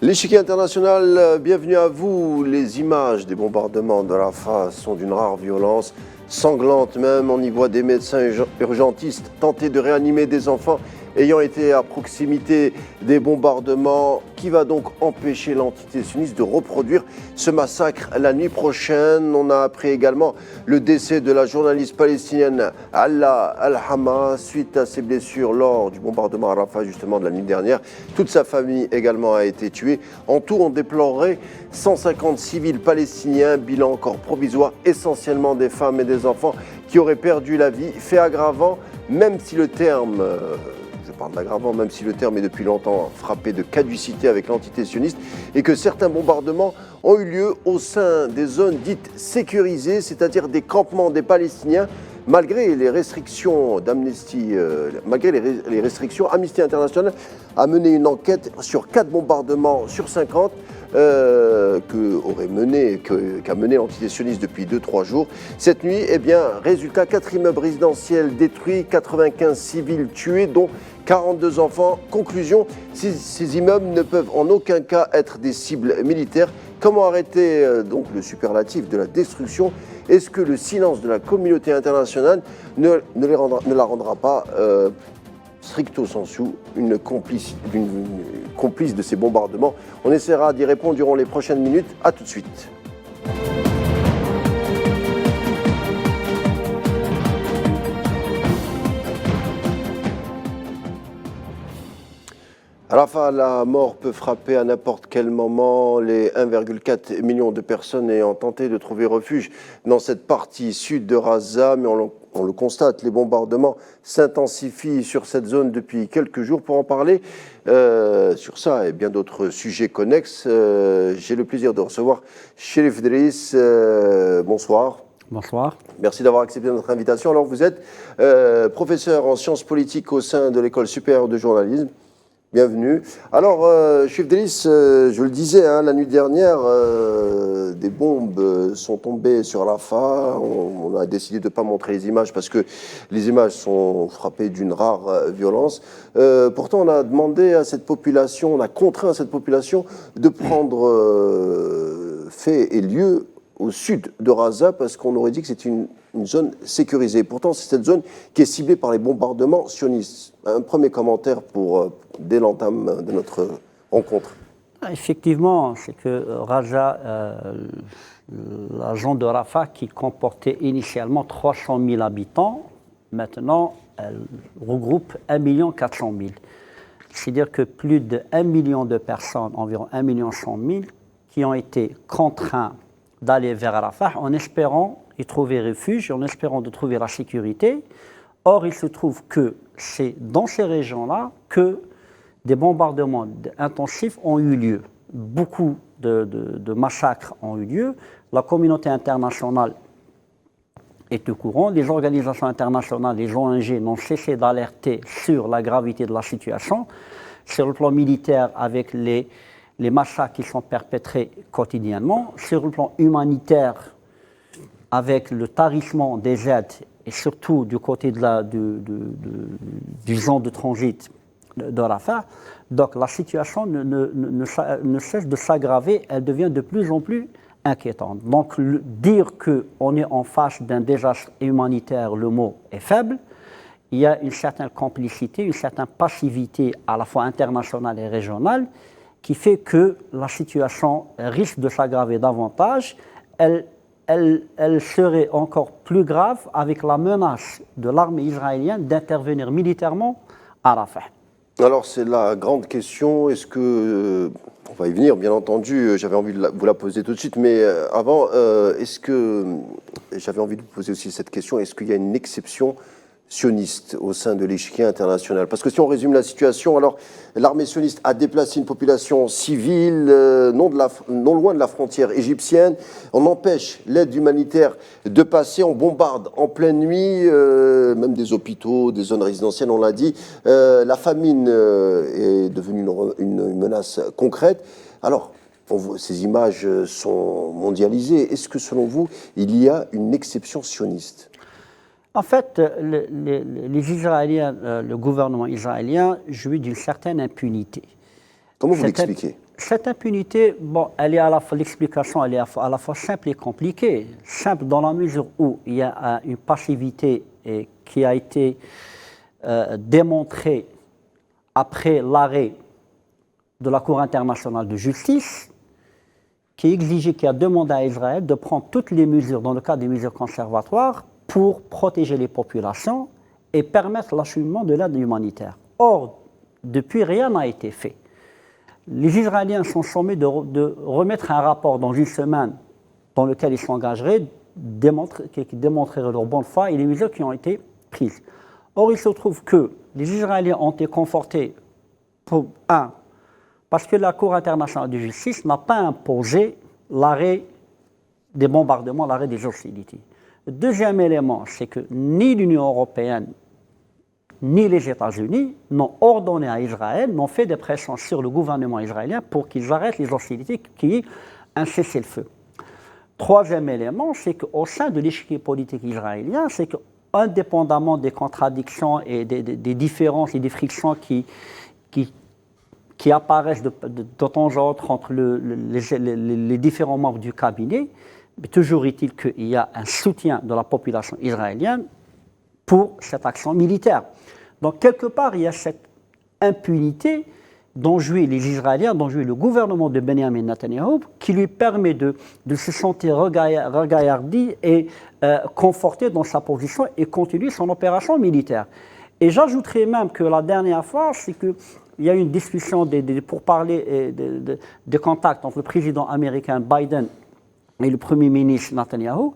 L'échiquier international, bienvenue à vous. Les images des bombardements de Rafah sont d'une rare violence, sanglante même. On y voit des médecins urgentistes tenter de réanimer des enfants ayant été à proximité des bombardements. Qui va donc empêcher l'entité sioniste de reproduire ce massacre la nuit prochaine? On a appris également le décès de la journaliste palestinienne Alla Al-Hama suite à ses blessures lors du bombardement à Rafah justement de la nuit dernière. Toute sa famille également a été tuée. En tout, on déplorerait 150 civils palestiniens, bilan encore provisoire, essentiellement des femmes et des enfants qui auraient perdu la vie. Fait aggravant, même si le terme... je parle d'aggravant, même si le terme est depuis longtemps frappé de caducité avec l'entité sioniste, et que certains bombardements ont eu lieu au sein des zones dites sécurisées, c'est-à-dire des campements des Palestiniens, malgré les restrictions d'Amnesty, les restrictions, Amnesty International a mené une enquête sur 4 bombardements sur 50 qu'a mené l'entité sioniste depuis 2-3 jours. Cette nuit, résultat, 4 immeubles résidentiels détruits, 95 civils tués, dont 42 enfants. Conclusion, ces immeubles ne peuvent en aucun cas être des cibles militaires. Comment arrêter donc le superlatif de la destruction? Est-ce que le silence de la communauté internationale ne la rendra pas stricto sensu une complice de ces bombardements? On essaiera d'y répondre durant les prochaines minutes. A tout de suite. Rafah, la mort peut frapper à n'importe quel moment. Les 1,4 million de personnes ayant tenté de trouver refuge dans cette partie sud de Gaza, mais on le constate, les bombardements s'intensifient sur cette zone depuis quelques jours. Pour en parler sur ça et bien d'autres sujets connexes, j'ai le plaisir de recevoir Cherif Driss. Bonsoir. Bonsoir. Merci d'avoir accepté notre invitation. Alors, vous êtes professeur en sciences politiques au sein de l'École supérieure de journalisme. Bienvenue. Alors, Cherif Driss, je le disais, la nuit dernière, des bombes sont tombées sur Rafah. On a décidé de ne pas montrer les images parce que les images sont frappées d'une rare violence. Pourtant, on a demandé à cette population, on a contraint cette population de prendre fait et lieu au sud de Gaza parce qu'on aurait dit que c'était une zone sécurisée. Pourtant, c'est cette zone qui est ciblée par les bombardements sionistes. Un premier commentaire dès l'entame de notre rencontre. Effectivement, c'est que Gaza, la zone de Rafah qui comportait initialement 300 000 habitants, maintenant elle regroupe 1 400 000. C'est-à-dire que plus de 1 million de personnes, environ 1 100 000, qui ont été contraints d'aller vers Rafah en espérant y trouver refuge, en espérant de trouver la sécurité. Or, il se trouve que c'est dans ces régions-là que des bombardements intensifs ont eu lieu. Beaucoup de massacres ont eu lieu. La communauté internationale est au courant. Les organisations internationales, les ONG n'ont cessé d'alerter sur la gravité de la situation. Sur le plan militaire, avec les massacres qui sont perpétrés quotidiennement. Sur le plan humanitaire, avec le tarissement des aides, et surtout du côté du zone de transit de Rafah. Donc la situation ne cesse de s'aggraver, elle devient de plus en plus inquiétante. Donc dire qu'on est en face d'un désastre humanitaire, le mot est faible. Il y a une certaine complicité, une certaine passivité à la fois internationale et régionale qui fait que la situation risque de s'aggraver davantage. Elle serait encore plus grave avec la menace de l'armée israélienne d'intervenir militairement à Rafah. Alors c'est la grande question, est-ce que, on va y venir bien entendu, j'avais envie de vous la poser tout de suite, mais avant, j'avais envie de vous poser aussi cette question, est-ce qu'il y a une exception sioniste au sein de l'échiquier international? Parce que si on résume la situation, alors l'armée sioniste a déplacé une population civile non loin de la frontière égyptienne. On empêche l'aide humanitaire de passer, on bombarde en pleine nuit, même des hôpitaux, des zones résidentielles, on l'a dit. La famine est devenue une menace concrète. Alors, ces images sont mondialisées. Est-ce que selon vous, il y a une exception sioniste ? En fait, les Israéliens, le gouvernement israélien jouit d'une certaine impunité. Comment vous l'expliquez ? cette impunité, bon, elle est à la fois, l'explication, elle est à la fois simple et compliquée. Simple dans la mesure où il y a une passivité qui a été démontrée après l'arrêt de la Cour internationale de justice, qui a demandé à Israël de prendre toutes les mesures, dans le cadre des mesures conservatoires, pour protéger les populations et permettre l'acheminement de l'aide humanitaire. Or, depuis, rien n'a été fait. Les Israéliens sont sommés de remettre un rapport dans une semaine dans lequel ils s'engageraient, qui démontrerait leur bonne foi et les mesures qui ont été prises. Or, il se trouve que les Israéliens ont été confortés, parce que la Cour internationale de justice n'a pas imposé l'arrêt des bombardements, l'arrêt des hostilités. Le deuxième élément, c'est que ni l'Union européenne, ni les États-Unis n'ont ordonné à Israël, n'ont fait des pressions sur le gouvernement israélien pour qu'ils arrêtent les hostilités, qu'il y ait un cessez-le-feu. Troisième élément, c'est qu'au sein de l'échiquier politique israélien, c'est qu'indépendamment des contradictions et des différences et des frictions qui apparaissent de temps en temps entre les différents membres du cabinet, mais toujours est-il qu'il y a un soutien de la population israélienne pour cette action militaire. Donc, quelque part, il y a cette impunité dont jouit les Israéliens, dont jouit le gouvernement de Benjamin Netanyahou, qui lui permet de se sentir regaillardi et conforté dans sa position et continuer son opération militaire. Et j'ajouterais même que la dernière fois, c'est qu'il y a eu une discussion pour parler des contacts entre le président américain Biden et le Premier ministre Netanyahou.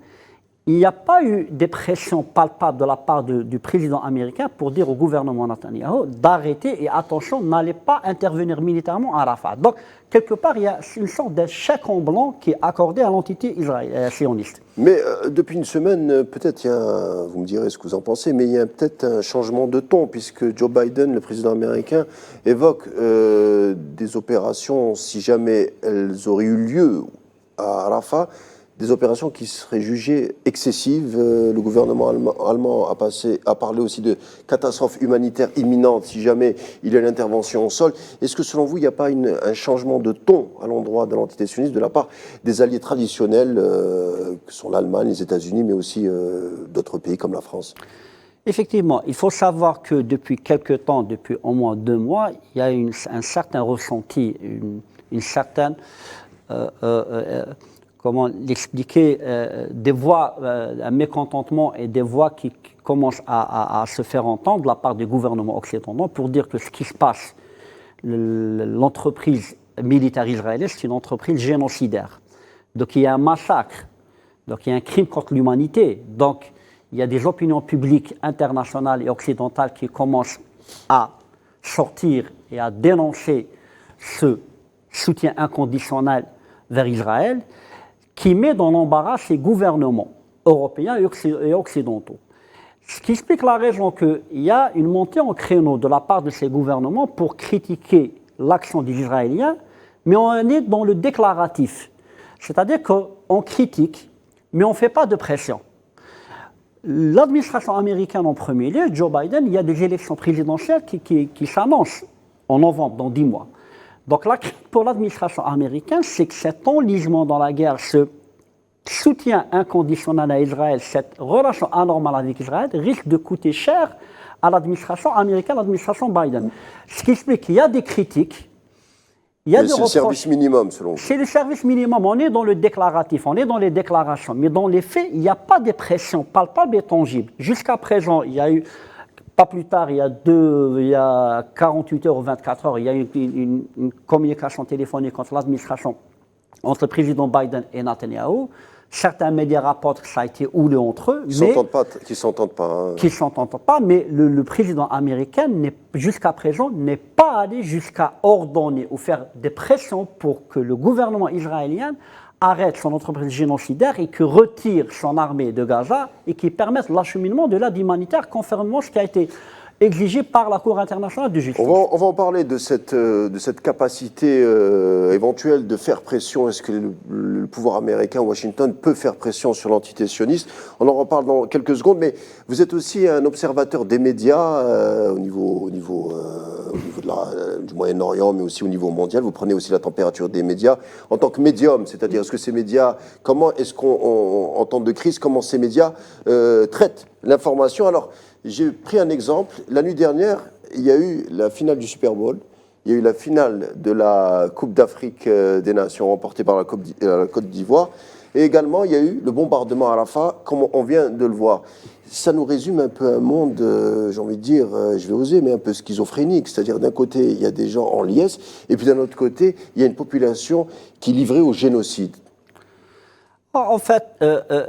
Il n'y a pas eu de pression palpable de la part du président américain pour dire au gouvernement Netanyahou d'arrêter et attention, n'allez pas intervenir militairement à Rafah. Donc, quelque part, il y a une sorte de chèque en blanc qui est accordé à l'entité sioniste. Mais depuis une semaine, peut-être, vous me direz ce que vous en pensez, mais il y a peut-être un changement de ton, puisque Joe Biden, le président américain, évoque des opérations, si jamais elles auraient eu lieu à Rafah, des opérations qui seraient jugées excessives. Le gouvernement allemand a parlé aussi de catastrophe humanitaire imminente si jamais il y a une intervention au sol. Est-ce que selon vous, il n'y a pas un changement de ton à l'endroit de l'entité sioniste de la part des alliés traditionnels que sont l'Allemagne, les États-Unis, mais aussi d'autres pays comme la France ? Effectivement, il faut savoir que depuis quelque temps, depuis au moins 2 mois, il y a un certain ressenti, une certaine... comment l'expliquer, des voix, un mécontentement et des voix qui commencent à se faire entendre de la part des gouvernements occidentaux pour dire que ce qui se passe, l'entreprise militaire israélienne, c'est une entreprise génocidaire. Donc il y a un massacre, donc il y a un crime contre l'humanité. Donc il y a des opinions publiques internationales et occidentales qui commencent à sortir et à dénoncer ce soutien inconditionnel vers Israël, qui met dans l'embarras ces gouvernements européens et occidentaux. Ce qui explique la raison qu'il y a une montée en créneau de la part de ces gouvernements pour critiquer l'action des Israéliens, mais on est dans le déclaratif. C'est-à-dire qu'on critique, mais on ne fait pas de pression. L'administration américaine en premier lieu, Joe Biden, il y a des élections présidentielles qui s'annoncent en novembre, dans 10 mois. Donc la critique pour l'administration américaine, c'est que cet enlisement dans la guerre, ce soutien inconditionnel à Israël, cette relation anormale avec Israël, risque de coûter cher à l'administration américaine, l'administration Biden. Ce qui explique qu'il y a des critiques, il y a des reproches. C'est le service minimum, selon vous. C'est le service minimum. On est dans le déclaratif, on est dans les déclarations. Mais dans les faits, il n'y a pas de pression palpable et tangible. Jusqu'à présent, il y a eu... Pas plus tard, il y a 48 heures ou 24 heures, il y a eu une communication téléphonique entre l'administration, entre le président Biden et Netanyahou. Certains médias rapportent que ça a été houleux entre eux. Qui ne s'entendent pas. Hein. Qui ne s'entendent pas, mais le président américain, jusqu'à présent, n'est pas allé jusqu'à ordonner ou faire des pressions pour que le gouvernement israélien arrête son entreprise génocidaire et que retire son armée de Gaza et qui permette l'acheminement de l'aide humanitaire conformément à ce qui a été exigé par la Cour internationale de justice. On va en parler de cette capacité éventuelle de faire pression. Est-ce que le pouvoir américain, Washington, peut faire pression sur l'entité sioniste? On en reparle dans quelques secondes, mais vous êtes aussi un observateur des médias au niveau de du Moyen-Orient, mais aussi au niveau mondial. Vous prenez aussi la température des médias. En tant que médium, c'est-à-dire, est-ce que ces médias, comment est-ce en temps de crise, comment ces médias traitent l'information? Alors, j'ai pris un exemple. La nuit dernière, il y a eu la finale du Super Bowl. Il y a eu la finale de la Coupe d'Afrique des Nations remportée par la Côte d'Ivoire. Et également, il y a eu le bombardement à Rafah, comme on vient de le voir. Ça nous résume un peu un monde, j'ai envie de dire, je vais oser, mais un peu schizophrénique. C'est-à-dire, d'un côté, il y a des gens en liesse, et puis d'un autre côté, il y a une population qui est livrée au génocide. En fait,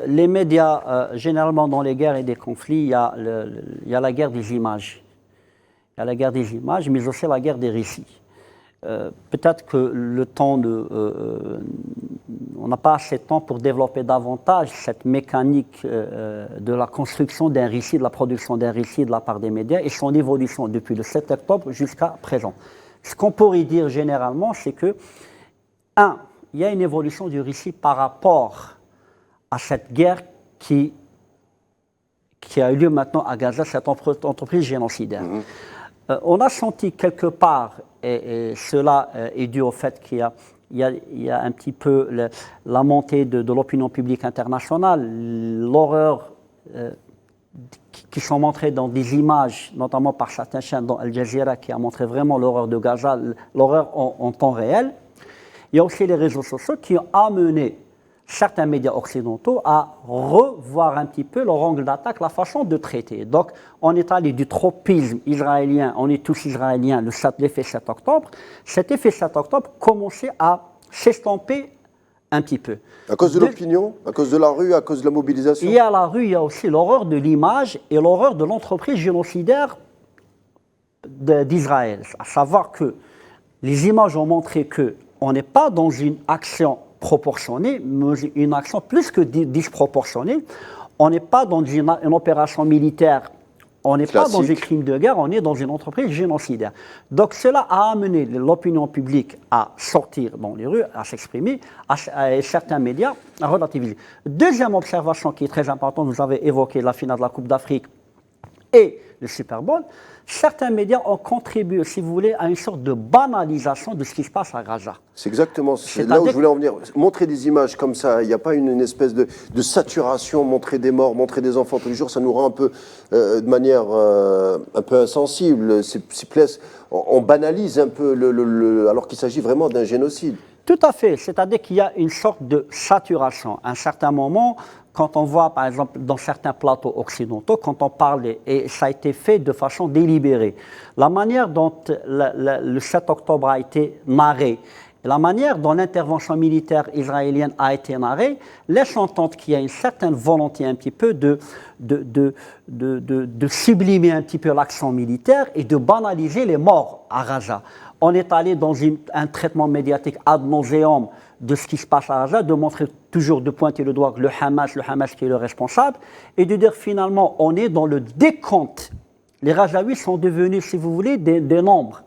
les médias, généralement dans les guerres et des conflits, il y a la guerre des images. Il y a la guerre des images, mais aussi la guerre des récits. Peut-être que le temps on n'a pas assez de temps pour développer davantage cette mécanique de la construction d'un récit, de la production d'un récit de la part des médias et son évolution depuis le 7 octobre jusqu'à présent. Ce qu'on pourrait dire généralement, c'est que, il y a une évolution du récit par rapport à cette guerre qui a eu lieu maintenant à Gaza, cette entreprise génocidaire. On a senti quelque part, et cela est dû au fait qu'il y a un petit peu la montée de l'opinion publique internationale, l'horreur qui sont montrées dans des images, notamment par certaines chaînes, dont Al Jazeera, qui a montré vraiment l'horreur de Gaza, l'horreur en temps réel. Il y a aussi les réseaux sociaux qui ont amené certains médias occidentaux à revoir un petit peu leur angle d'attaque, la façon de traiter. Donc, on est allé du tropisme israélien, on est tous israéliens, l'effet 7 octobre. Cet effet 7 octobre commençait à s'estomper un petit peu. À cause de l'opinion, à cause de la rue, à cause de la mobilisation? Il y a la rue, il y a aussi l'horreur de l'image et l'horreur de l'entreprise génocidaire d'Israël. À savoir que les images ont montré qu'on n'est pas dans une action proportionnée, mais une action plus que disproportionnée. On n'est pas dans une opération militaire, on n'est pas dans un crime de guerre, on est dans une entreprise génocidaire. Donc cela a amené l'opinion publique à sortir dans les rues, à s'exprimer, et certains médias à relativiser. Deuxième observation qui est très importante, vous avez évoqué la finale de la Coupe d'Afrique et le Super Bowl. Certains médias ont contribué, si vous voulez, à une sorte de banalisation de ce qui se passe à Gaza. C'est exactement là où je voulais en venir. Montrer des images comme ça, il n'y a pas une espèce de saturation, montrer des morts, montrer des enfants tous les jours, ça nous rend un peu, de manière un peu insensible. On banalise un peu, alors qu'il s'agit vraiment d'un génocide. Tout à fait, c'est-à-dire qu'il y a une sorte de saturation. À un certain moment, quand on voit, par exemple, dans certains plateaux occidentaux, quand on parle, et ça a été fait de façon délibérée, la manière dont le 7 octobre a été narré, la manière dont l'intervention militaire israélienne a été narrée, laisse entendre qu'il y a une certaine volonté un petit peu de sublimer un petit peu l'action militaire et de banaliser les morts à Gaza. On est allé dans un traitement médiatique ad nauseam de ce qui se passe à Gaza, de montrer toujours, de pointer le doigt le Hamas qui est le responsable, et de dire finalement, on est dans le décompte. Les Gazaouis sont devenus, si vous voulez, des nombres.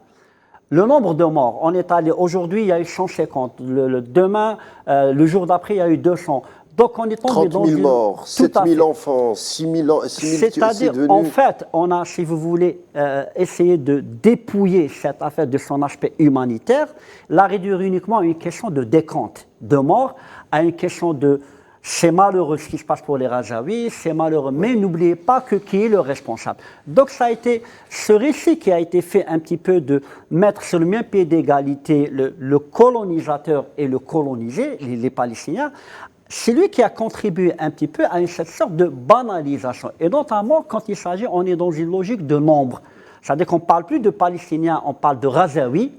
Le nombre de morts, on est allé, aujourd'hui, il y a eu 150. Demain, le jour d'après, il y a eu 200. Donc, on est tombé 30 000 morts, 7 000 enfants, 6 000 c'est-à-dire, en fait, on a, si vous voulez, essayé de dépouiller cette affaire de son aspect humanitaire, la réduire uniquement à une question de décompte de morts, à une question de c'est malheureux ce qui se passe pour les Gazaouis, c'est malheureux, mais n'oubliez pas qui est le responsable. Donc ça a été ce récit qui a été fait un petit peu de mettre sur le même pied d'égalité le colonisateur et le colonisé, les Palestiniens. C'est lui qui a contribué un petit peu à cette sorte de banalisation. Et notamment, quand il s'agit, on est dans une logique de nombre. C'est-à-dire qu'on ne parle plus de Palestiniens, on parle de Gazaouis.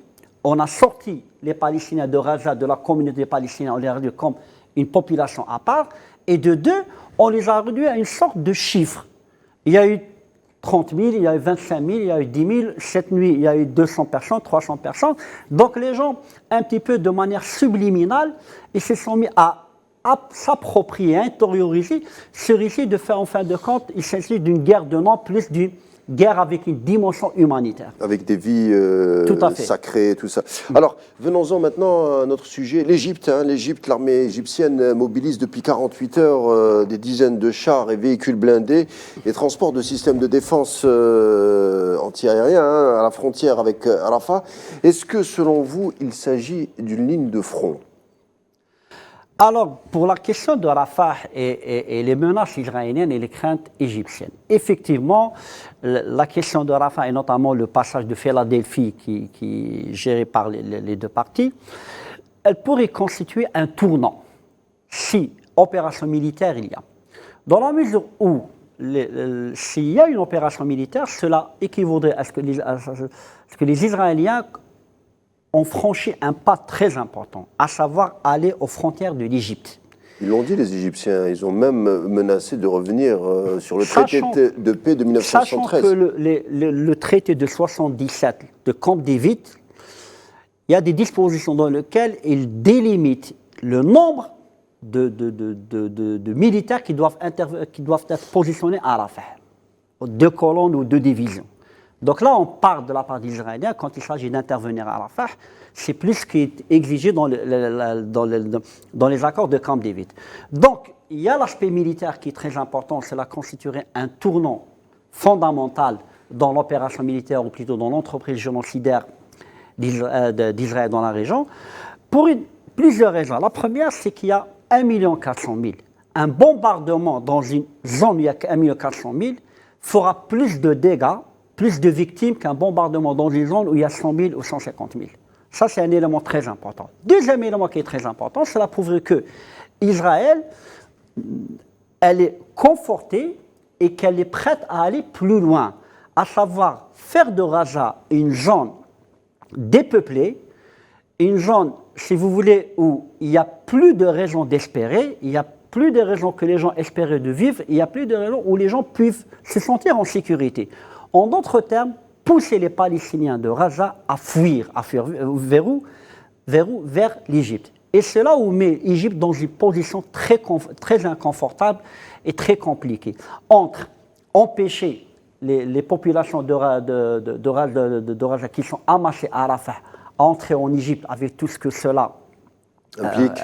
On a sorti les Palestiniens de Gaza, de la communauté palestinienne, on les a réduits comme une population à part. Et de deux, on les a réduits à une sorte de chiffre. Il y a eu 30 000, il y a eu 25 000, il y a eu 10 000. Cette nuit, il y a eu 200 personnes, 300 personnes. Donc les gens, un petit peu de manière subliminale, ils se sont mis à s'approprier, à intérioriser ce récit de faire en fin de compte, il s'agit d'une guerre de noms plus d'une guerre avec une dimension humanitaire. Avec des vies Tout à fait. sacrées, tout ça. Alors, venons-en maintenant à notre sujet. L'Égypte, l'armée égyptienne mobilise depuis 48 heures des dizaines de chars et véhicules blindés et transporte de systèmes de défense antiaériens à la frontière avec Rafah. Est-ce que, selon vous, il s'agit d'une ligne de front ? Alors, pour la question de Rafah et les menaces israéliennes et les craintes égyptiennes, effectivement, la question de Rafah et notamment le passage de Philadelphie qui est géré par les deux parties, elle pourrait constituer un tournant si opération militaire il y a. Dans la mesure où s'il y a une opération militaire, cela équivaudrait à ce que les Israéliens ont franchi un pas très important, à savoir aller aux frontières de l'Égypte. Ils l'ont dit, les Égyptiens. Ils ont même menacé de revenir sur le traité de paix de 1973. Sachant que le traité de 1977 de Camp David, il y a des dispositions dans lesquelles il délimite le nombre de militaires qui doivent être positionnés à Rafah, 2 colonnes ou 2 divisions. Donc là, on part de la part des Israéliens quand il s'agit d'intervenir à Rafah. C'est plus ce qui est exigé dans les accords de Camp David. Donc, il y a l'aspect militaire qui est très important. Cela constituerait un tournant fondamental dans l'opération militaire, ou plutôt dans l'entreprise génocidaire d'Israël dans la région, pour plusieurs raisons. La première, c'est qu'il y a 1 400 000. Un bombardement dans une zone où il y a 1 400 000 fera plus de dégâts, plus de victimes qu'un bombardement dans une zone où il y a 100 000 ou 150 000. Ça, c'est un élément très important. Deuxième élément qui est très important, cela prouverait que Israël, elle est confortée et qu'elle est prête à aller plus loin, à savoir faire de Gaza une zone dépeuplée, une zone, si vous voulez, où il n'y a plus de raisons d'espérer, il n'y a plus de raisons que les gens espéraient de vivre, il n'y a plus de raisons où les gens peuvent se sentir en sécurité. En d'autres termes, pousser les Palestiniens de Gaza à fuir vers l'Égypte. Et c'est là où met l'Égypte dans une position très inconfortable et très compliquée. Entre empêcher les populations de Gaza qui sont amassées à Rafah à entrer en Égypte avec tout ce que cela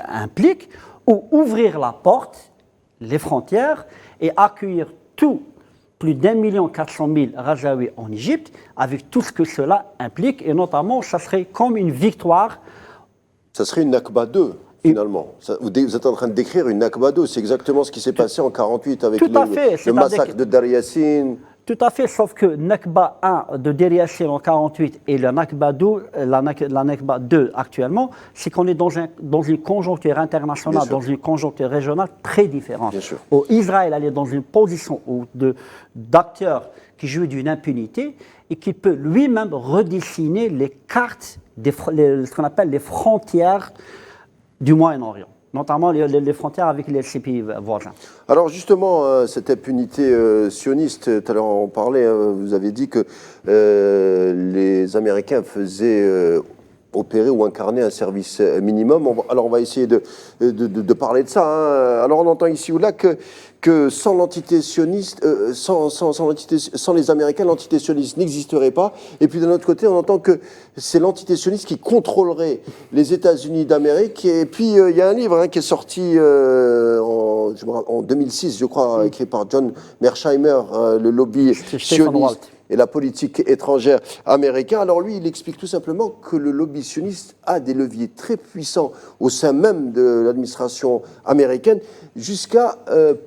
implique, ou ouvrir la porte, les frontières, et accueillir plus d'1 400 000 Gazaouis en Égypte, avec tout ce que cela implique, et notamment, ça serait comme une victoire. Ça serait une Nakba 2, finalement. Vous êtes en train de décrire une Nakba 2, c'est exactement ce qui s'est passé en 1948 avec le massacre de Dar Yassin. Tout à fait, sauf que Nakba 1 de Dar Yassin en 1948 et la Nakba 2, la Nakba 2 actuellement, c'est qu'on est dans une conjoncture internationale, dans une conjoncture régionale très différente. Où Israël est dans une position d'acteur qui joue d'une impunité et qui peut lui-même redessiner les cartes, ce qu'on appelle les frontières du Moyen-Orient, notamment les frontières avec ses pays voisins. Alors justement, cette impunité sioniste, tout à l'heure on parlait, vous avez dit que les Américains faisaient opérer ou incarner un service minimum. Alors on va essayer de parler de ça. Alors on entend ici ou là que sans l'entité sioniste, sans les Américains, l'entité sioniste n'existerait pas. Et puis d'un autre côté, on entend que c'est l'entité sioniste qui contrôlerait les États-Unis d'Amérique. Et puis il y a un livre qui est sorti en 2006, je crois, écrit par John Mearsheimer, le lobby sioniste et la politique étrangère américaine. Alors lui, il explique tout simplement que le lobby sioniste a des leviers très puissants au sein même de l'administration américaine, jusqu'à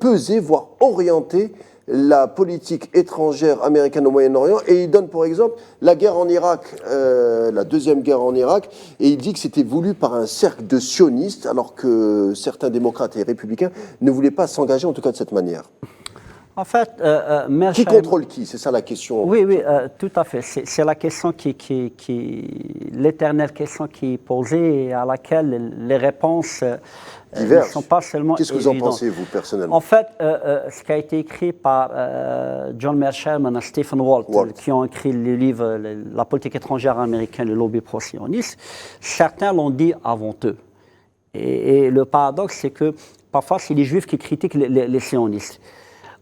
peser, voire orienter la politique étrangère américaine au Moyen-Orient. Et il donne, pour exemple, la guerre en Irak, la deuxième guerre en Irak, et il dit que c'était voulu par un cercle de sionistes, alors que certains démocrates et républicains ne voulaient pas s'engager, en tout cas de cette manière. En fait, qui contrôle qui? C'est ça la question. Oui, tout à fait. C'est la question l'éternelle question qui est posée et à laquelle les réponses ne sont pas seulement Qu'est-ce que vous en pensez, vous, personnellement? En fait, ce qui a été écrit par John Mearsheimer et Stephen Walt, qui ont écrit le livre « La politique étrangère américaine, le lobby pro-sioniste », certains l'ont dit avant eux. Et le paradoxe, c'est que parfois, c'est les Juifs qui critiquent les sionistes.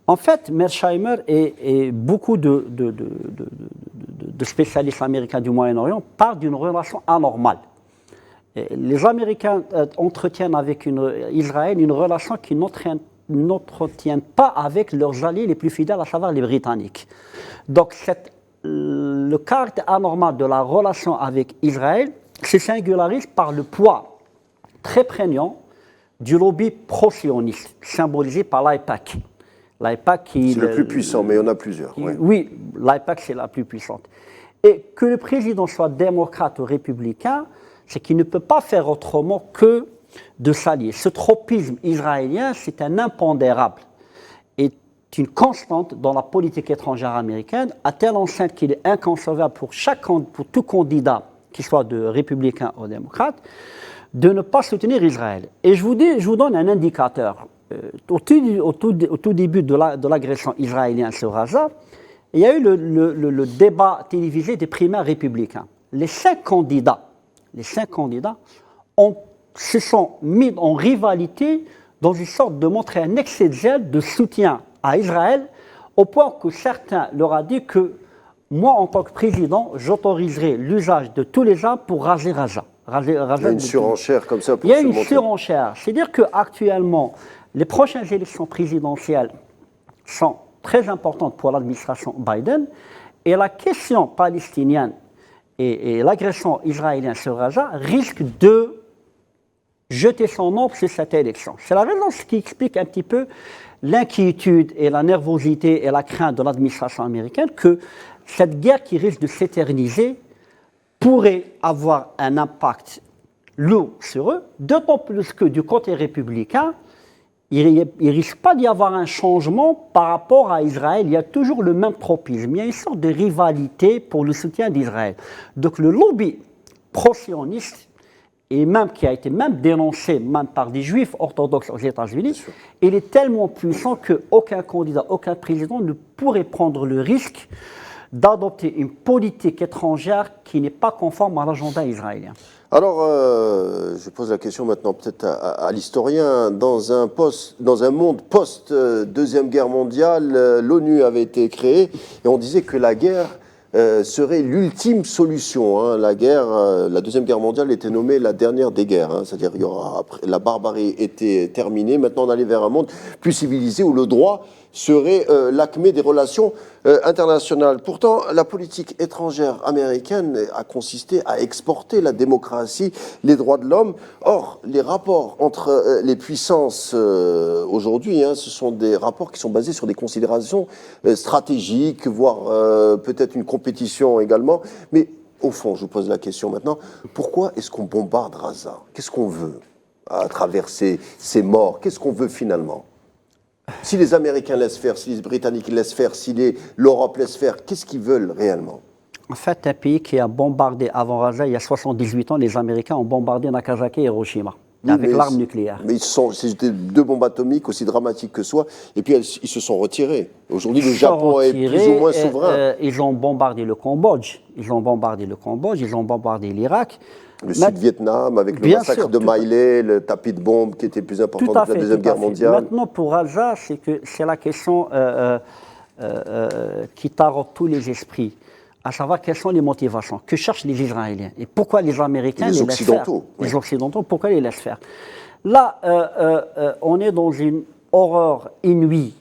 En fait, Mearsheimer et beaucoup de spécialistes américains du Moyen-Orient parlent d'une relation anormale. Les Américains entretiennent avec Israël une relation qui n'entretiennent pas avec leurs alliés les plus fidèles, à savoir les Britanniques. Donc, le caractère anormal de la relation avec Israël se singularise par le poids très prégnant du lobby pro-sioniste, symbolisé par l'AIPAC. L'AIPAC c'est le plus puissant, mais il y en a plusieurs. Oui, l'AIPAC, c'est la plus puissante. Et que le président soit démocrate ou républicain, c'est qu'il ne peut pas faire autrement que de s'allier. Ce tropisme israélien, c'est un impondérable et une constante dans la politique étrangère américaine, à telle enseigne qu'il est inconcevable pour tout candidat, qu'il soit de républicain ou démocrate, de ne pas soutenir Israël. Et je vous donne un indicateur. Au tout début de l'agression israélienne sur Gaza, il y a eu le débat télévisé des primaires républicains. Les cinq candidats se sont mis en rivalité dans une sorte de montrer un excès de zèle de soutien à Israël, au point que certains leur ont dit que moi, en tant que président, j'autoriserai l'usage de tous les armes pour raser Gaza. Il y a une surenchère comme ça pour Il y a une surenchère. C'est-à-dire qu'actuellement, les prochaines élections présidentielles sont très importantes pour l'administration Biden et la question palestinienne et l'agression israélienne sur Gaza risque de jeter son ombre sur cette élection. C'est la raison qui explique un petit peu l'inquiétude et la nervosité et la crainte de l'administration américaine que cette guerre qui risque de s'éterniser pourrait avoir un impact lourd sur eux, d'autant plus que du côté républicain, il ne risque pas d'y avoir un changement par rapport à Israël. Il y a toujours le même tropisme. Il y a une sorte de rivalité pour le soutien d'Israël. Donc le lobby pro-sioniste, et même qui a été même dénoncé même par des juifs orthodoxes aux États-Unis, il est tellement puissant qu'aucun candidat, aucun président ne pourrait prendre le risque d'adopter une politique étrangère qui n'est pas conforme à l'agenda israélien. Alors, je pose la question maintenant peut-être à l'historien. Dans un monde post-Deuxième Guerre mondiale, l'ONU avait été créée et on disait que la guerre serait l'ultime solution. Hein. La Deuxième Guerre mondiale était nommée la dernière des guerres. Hein. C'est-à-dire la barbarie était terminée. Maintenant, on allait vers un monde plus civilisé où le droit serait l'acmé des relations internationales. Pourtant, la politique étrangère américaine a consisté à exporter la démocratie, les droits de l'homme. Or, les rapports entre les puissances aujourd'hui, ce sont des rapports qui sont basés sur des considérations stratégiques, voire peut-être une compétition également. Mais au fond, je vous pose la question maintenant, pourquoi est-ce qu'on bombarde Gaza? Qu'est-ce qu'on veut à travers ces morts? Qu'est-ce qu'on veut finalement? Si les Américains laissent faire, si les Britanniques laissent faire, si l'Europe laisse faire, qu'est-ce qu'ils veulent réellement? En fait, un pays qui a bombardé avant Gaza, il y a 78 ans, les Américains ont bombardé Nagasaki et Hiroshima, avec l'arme nucléaire. Mais c'était deux bombes atomiques, aussi dramatiques que soit, et puis ils se sont retirés. Aujourd'hui, le Japon est plus ou moins souverain. Ils ont bombardé le Cambodge, ils ont bombardé l'Irak. Le Sud-Vietnam, avec le massacre de Maïlé, le tapis de bombes qui était plus important que la Deuxième Guerre mondiale. Maintenant, pour Gaza, c'est la question qui taraude tous les esprits, à savoir quelles sont les motivations, que cherchent les Israéliens et pourquoi les Américains les laissent faire. Les Occidentaux, pourquoi ils les laissent faire. Là, on est dans une horreur inouïe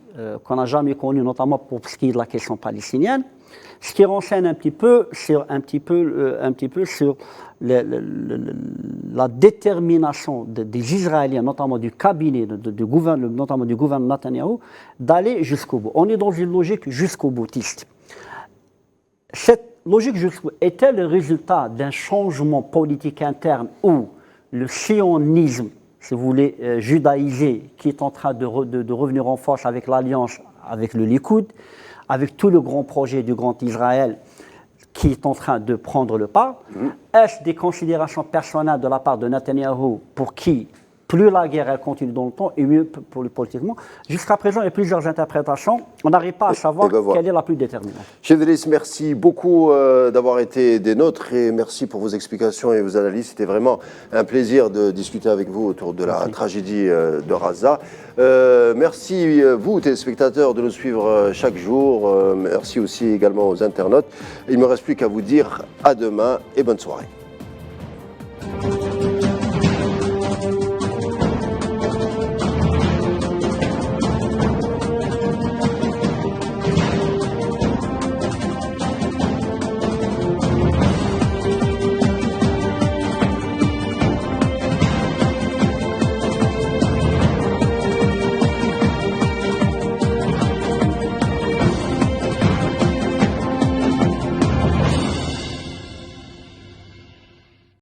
qu'on n'a jamais connue, notamment pour ce qui est de la question palestinienne. Ce qui renseigne un petit peu sur la détermination des Israéliens, notamment du cabinet, notamment du gouvernement Netanyahou, d'aller jusqu'au bout. On est dans une logique jusqu'au boutiste. Cette logique jusqu'au bout est-elle le résultat d'un changement politique interne où le sionisme, si vous voulez, judaïsé, qui est en train de revenir en force avec l'alliance avec le Likoud, avec tout le grand projet du Grand Israël qui est en train de prendre le pas? Est-ce des considérations personnelles de la part de Netanyahou pour qui plus la guerre elle continue dans le temps, et mieux pour lui politiquement. Jusqu'à présent, il y a plusieurs interprétations. On n'arrive pas à savoir quelle est la plus déterminante. Chef Driss, merci beaucoup d'avoir été des nôtres et merci pour vos explications et vos analyses. C'était vraiment un plaisir de discuter avec vous autour de la tragédie de Raza. Merci, vous, téléspectateurs, de nous suivre chaque jour. Merci aussi également aux internautes. Il ne me reste plus qu'à vous dire à demain et bonne soirée.